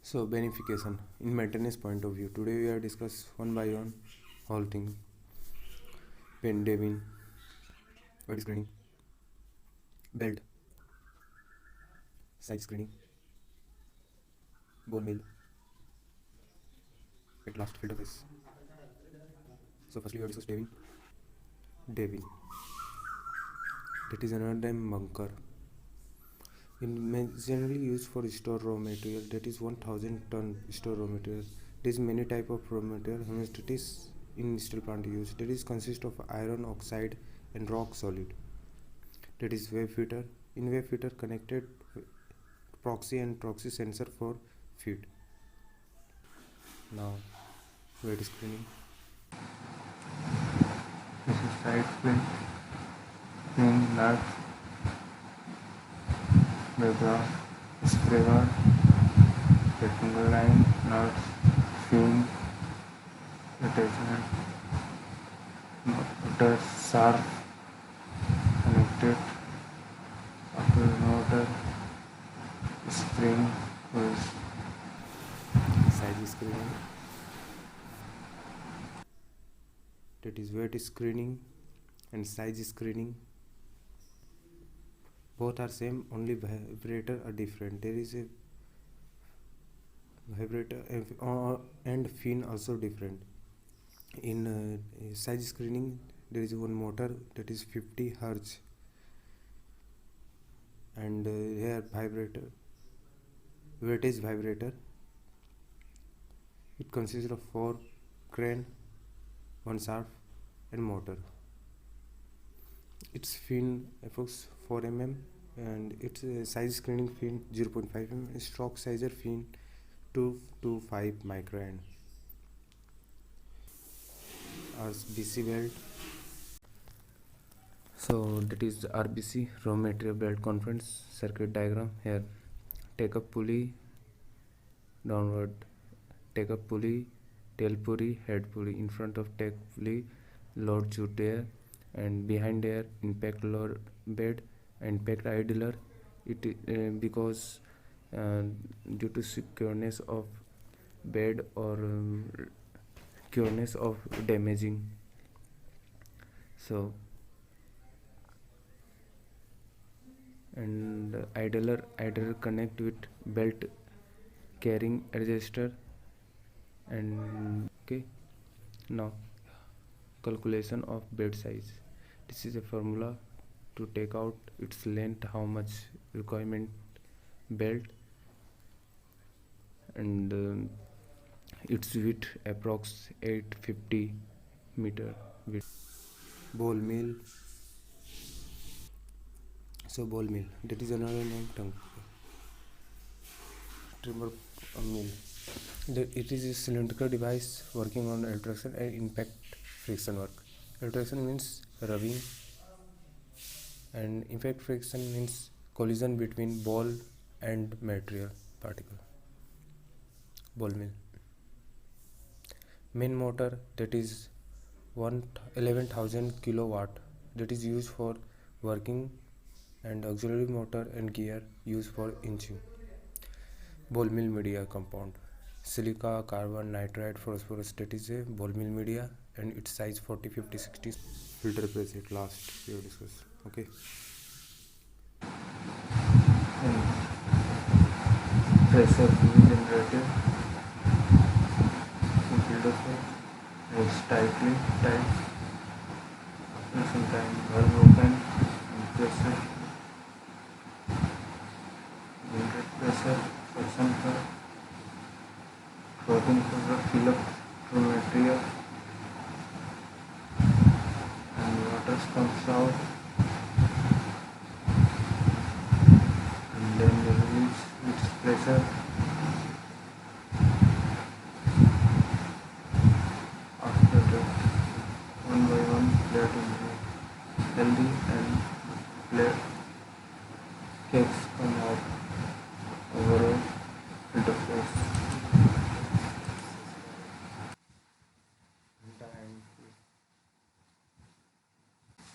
So benification in maintenance point of view. Today we are discuss one by one whole thing. Pen Devin, word screening, belt, side screening, bone meal, at last filter face. So firstly we are discuss Devin. Devin. That is another name bunker. Generally used for store raw material. That is 1000 ton store raw material. There is many type of raw material homeostasis in steel plant use. That is consist of iron oxide and rock solid. That is wave feeder. In wave feeder connected proxy and proxy sensor for feed. Now weight screening. This is side split, pin, nut, background, spray bar, rectangle line, nuts, fin, attachment, motor, sharp, connected, after motor, spring, with Size screening. That is weight screening and size screening. Both are same, only vibrator are different. There is a vibrator and fin also different. In size screening there is one motor that is 50 Hz, and here vibrator, weightage vibrator. It consists of 4 crane, 1 shaft and motor. Its fin approx 4 mm and its size screening fin 0.5 mm, stroke sizer fin 2 to 5 micron. RBC belt. So that is the RBC, raw material belt conference circuit diagram. Here take up pulley downward, take up pulley, tail pulley, head pulley. In front of take pulley load chute air, and behind air impact load bed, impact idler. It because due to secureness of bed or secureness of damaging. So and idler connect with belt carrying adjuster. And okay, now calculation of bed size. This is a formula to take out its length, how much requirement belt, and its width approx 850 meter width. Ball mill. So ball mill, that is another name trimmer mill. It is a cylindrical device working on alternation and impact friction work. Alternation means rubbing and impact friction means collision between ball and material particle. Ball mill. Main motor, that is 11,000 kilowatt, that is used for working, and auxiliary motor and gear used for inching. Ball mill media compound, silica, carbon, nitride, phosphorus. That is a ball mill media and its size 40, 50, 60. Filter press at last we will discuss. Okay. pressure generated, filter is tightly tight. After some time, valve open and pressure, generate pressure, suction curve, clothing cover, fill up to material, and water comes out, and then they release its pressure. After that, one by one, plate will be healthy and plate cakes come out overall filter face.